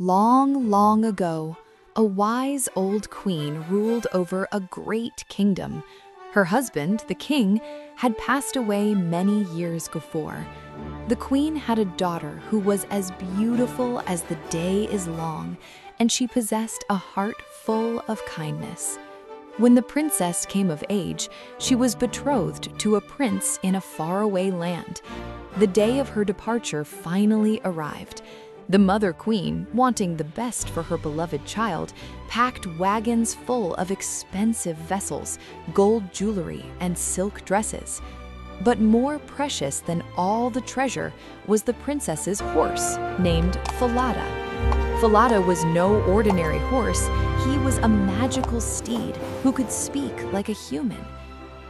Long, long ago, a wise old queen ruled over a great kingdom. Her husband, the king, had passed away many years before. The queen had a daughter who was as beautiful as the day is long, and she possessed a heart full of kindness. When the princess came of age, she was betrothed to a prince in a faraway land. The day of her departure finally arrived. The mother queen, wanting the best for her beloved child, packed wagons full of expensive vessels, gold jewelry, and silk dresses. But more precious than all the treasure was the princess's horse, named Falada. Falada was no ordinary horse. He was a magical steed who could speak like a human.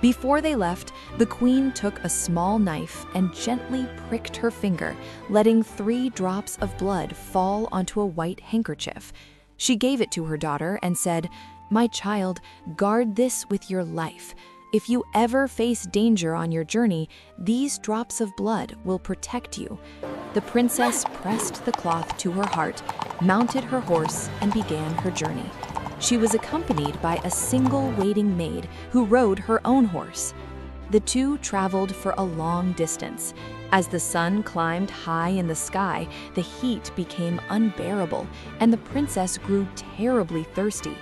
Before they left, the queen took a small knife and gently pricked her finger, letting 3 drops of blood fall onto a white handkerchief. She gave it to her daughter and said, "My child, guard this with your life. If you ever face danger on your journey, these drops of blood will protect you." The princess pressed the cloth to her heart, mounted her horse, and began her journey. She was accompanied by a single waiting maid who rode her own horse. The two traveled for a long distance. As the sun climbed high in the sky, the heat became unbearable, and the princess grew terribly thirsty.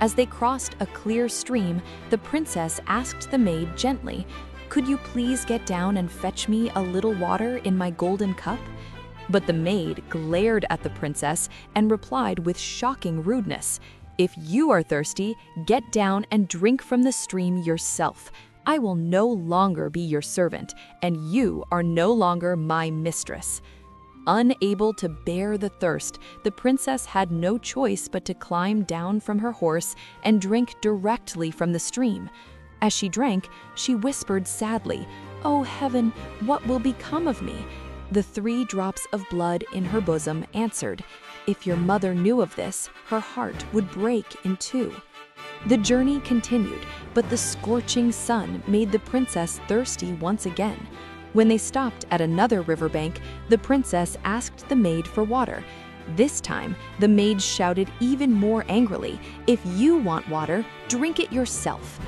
As they crossed a clear stream, the princess asked the maid gently, "Could you please get down and fetch me a little water in my golden cup?" But the maid glared at the princess and replied with shocking rudeness, "If you are thirsty, get down and drink from the stream yourself. I will no longer be your servant, and you are no longer my mistress." Unable to bear the thirst, the princess had no choice but to climb down from her horse and drink directly from the stream. As she drank, she whispered sadly, "Oh heaven, what will become of me?" The 3 drops of blood in her bosom answered, "If your mother knew of this, her heart would break in 2." The journey continued, but the scorching sun made the princess thirsty once again. When they stopped at another riverbank, the princess asked the maid for water. This time, the maid shouted even more angrily, "If you want water, drink it yourself."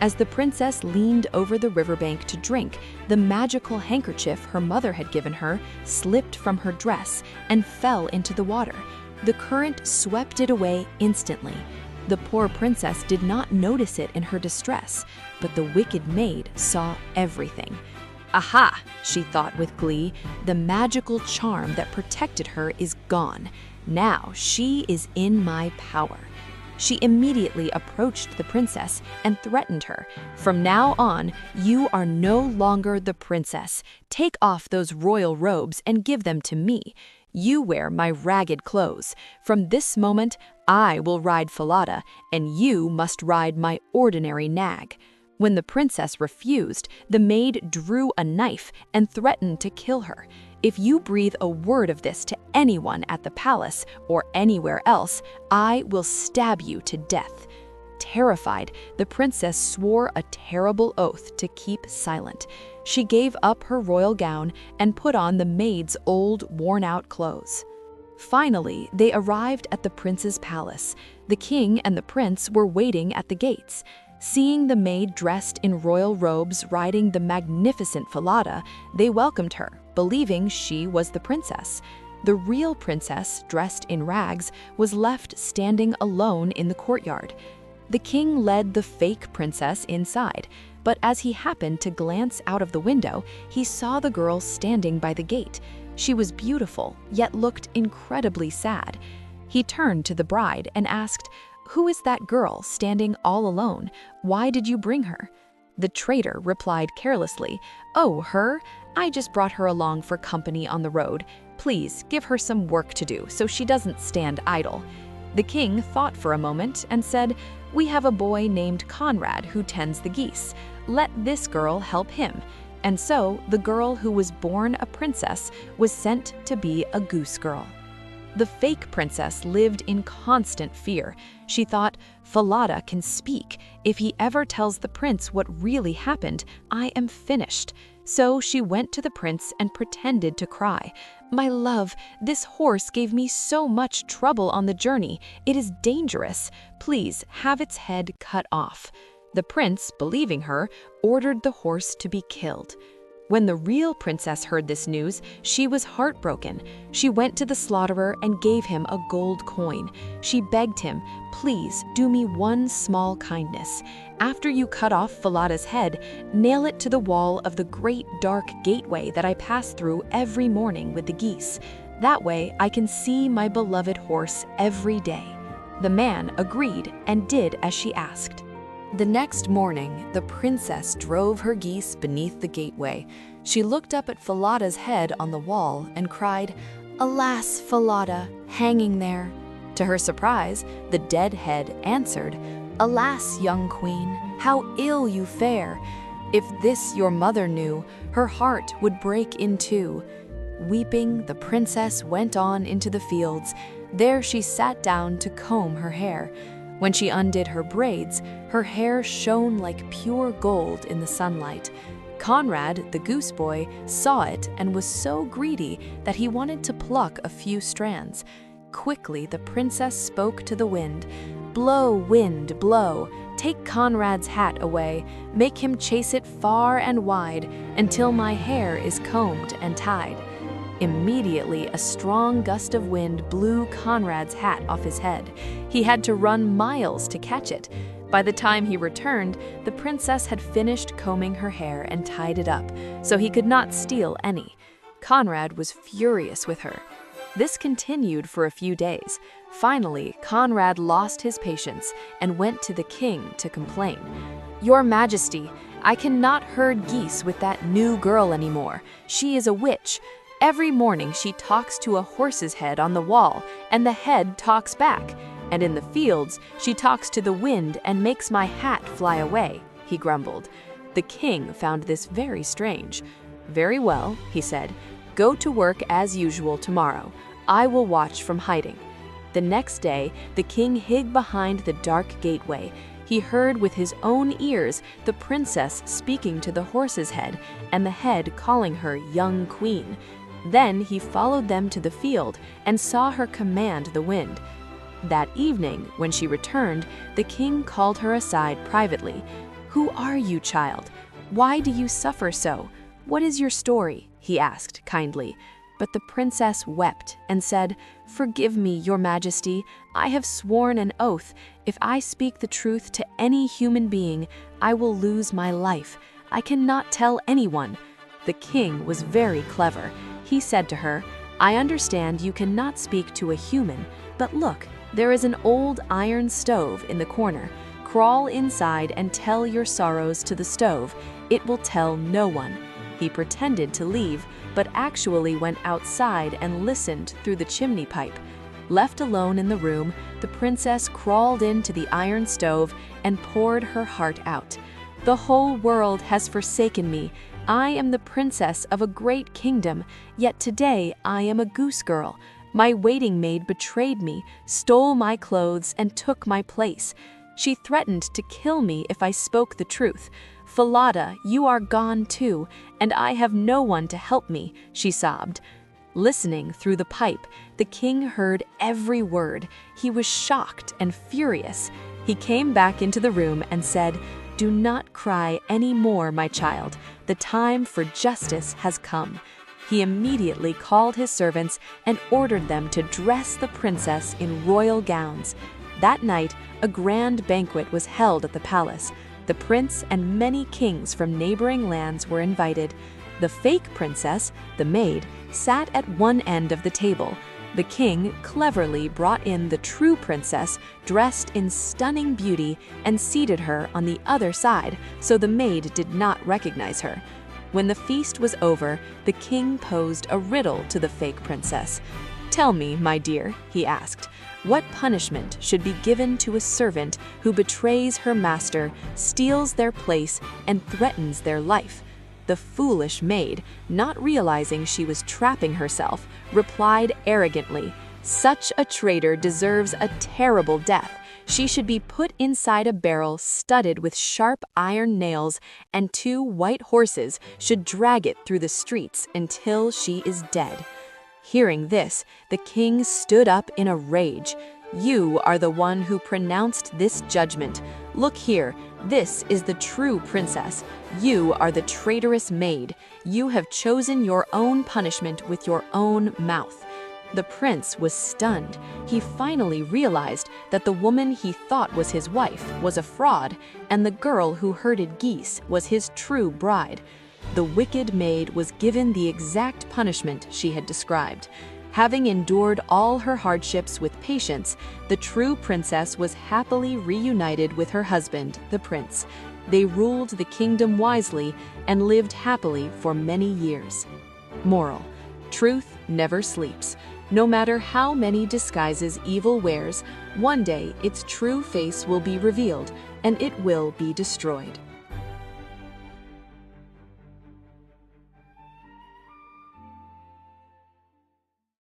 As the princess leaned over the riverbank to drink, the magical handkerchief her mother had given her slipped from her dress and fell into the water. The current swept it away instantly. The poor princess did not notice it in her distress, but the wicked maid saw everything. "Aha!" she thought with glee, "the magical charm that protected her is gone. Now she is in my power." She immediately approached the princess and threatened her. "From now on, you are no longer the princess. Take off those royal robes and give them to me. You wear my ragged clothes. From this moment, I will ride Falada, and you must ride my ordinary nag." When the princess refused, the maid drew a knife and threatened to kill her. "If you breathe a word of this to anyone at the palace or anywhere else, I will stab you to death." Terrified, the princess swore a terrible oath to keep silent. She gave up her royal gown and put on the maid's old, worn-out clothes. Finally, they arrived at the prince's palace. The king and the prince were waiting at the gates. Seeing the maid dressed in royal robes riding the magnificent Falada, they welcomed her, believing she was the princess. The real princess, dressed in rags, was left standing alone in the courtyard. The king led the fake princess inside, but as he happened to glance out of the window, he saw the girl standing by the gate. She was beautiful, yet looked incredibly sad. He turned to the bride and asked, "Who is that girl standing all alone? Why did you bring her?" The traitor replied carelessly, "Oh, her? I just brought her along for company on the road. Please give her some work to do so she doesn't stand idle." The king thought for a moment and said, "We have a boy named Conrad who tends the geese. Let this girl help him." And so the girl who was born a princess was sent to be a goose girl. The fake princess lived in constant fear. She thought, Falada can speak. If he ever tells the prince what really happened, I am finished. So she went to the prince and pretended to cry. My love, this horse gave me so much trouble on the journey. It is dangerous. Please have its head cut off. The prince, believing her, ordered the horse to be killed. When the real princess heard this news, she was heartbroken. She went to the slaughterer and gave him a gold coin. She begged him, please do me one small kindness. After you cut off Falada's head, nail it to the wall of the great dark gateway that I pass through every morning with the geese. That way I can see my beloved horse every day. The man agreed and did as she asked. The next morning, the princess drove her geese beneath the gateway. She looked up at Falada's head on the wall and cried, Alas, Falada, hanging there. To her surprise, the dead head answered, Alas, young queen, how ill you fare. If this your mother knew, her heart would break in two. Weeping, the princess went on into the fields. There she sat down to comb her hair. When she undid her braids, her hair shone like pure gold in the sunlight. Conrad, the goose boy, saw it and was so greedy that he wanted to pluck a few strands. Quickly, the princess spoke to the wind. Blow, wind, blow. Take Conrad's hat away. Make him chase it far and wide until my hair is combed and tied. Immediately, a strong gust of wind blew Conrad's hat off his head. He had to run miles to catch it. By the time he returned, the princess had finished combing her hair and tied it up, so he could not steal any. Conrad was furious with her. This continued for a few days. Finally, Conrad lost his patience and went to the king to complain. Your Majesty, I cannot herd geese with that new girl anymore. She is a witch. Every morning she talks to a horse's head on the wall, and the head talks back. And in the fields, she talks to the wind and makes my hat fly away, he grumbled. The king found this very strange. Very well, he said. Go to work as usual tomorrow. I will watch from hiding. The next day, the king hid behind the dark gateway. He heard with his own ears the princess speaking to the horse's head and the head calling her young queen. Then he followed them to the field and saw her command the wind. That evening, when she returned, the king called her aside privately. Who are you, child? Why do you suffer so? What is your story? He asked kindly. But the princess wept and said, Forgive me, your majesty. I have sworn an oath. If I speak the truth to any human being, I will lose my life. I cannot tell anyone. The king was very clever. He said to her, I understand you cannot speak to a human, but look, there is an old iron stove in the corner. Crawl inside and tell your sorrows to the stove. It will tell no one. He pretended to leave, but actually went outside and listened through the chimney pipe. Left alone in the room, the princess crawled into the iron stove and poured her heart out. The whole world has forsaken me. I am the princess of a great kingdom, yet today I am a goose girl. My waiting maid betrayed me, stole my clothes, and took my place. She threatened to kill me if I spoke the truth. Falada, you are gone too, and I have no one to help me, she sobbed. Listening through the pipe, the king heard every word. He was shocked and furious. He came back into the room and said, Do not cry any more, my child. The time for justice has come. He immediately called his servants and ordered them to dress the princess in royal gowns. That night, a grand banquet was held at the palace. The prince and many kings from neighboring lands were invited. The fake princess, the maid, sat at one end of the table. The king cleverly brought in the true princess, dressed in stunning beauty, and seated her on the other side, so the maid did not recognize her. When the feast was over, the king posed a riddle to the fake princess. Tell me, my dear, he asked, what punishment should be given to a servant who betrays her master, steals their place, and threatens their life? The foolish maid, not realizing she was trapping herself, replied arrogantly, Such a traitor deserves a terrible death. She should be put inside a barrel studded with sharp iron nails, and 2 white horses should drag it through the streets until she is dead." Hearing this, the king stood up in a rage. "You are the one who pronounced this judgment. Look here, this is the true princess. You are the traitorous maid. You have chosen your own punishment with your own mouth." The prince was stunned. He finally realized that the woman he thought was his wife was a fraud, and the girl who herded geese was his true bride. The wicked maid was given the exact punishment she had described. Having endured all her hardships with patience, the true princess was happily reunited with her husband, the prince. They ruled the kingdom wisely and lived happily for many years. Moral: truth never sleeps. No matter how many disguises evil wears, one day its true face will be revealed, and it will be destroyed.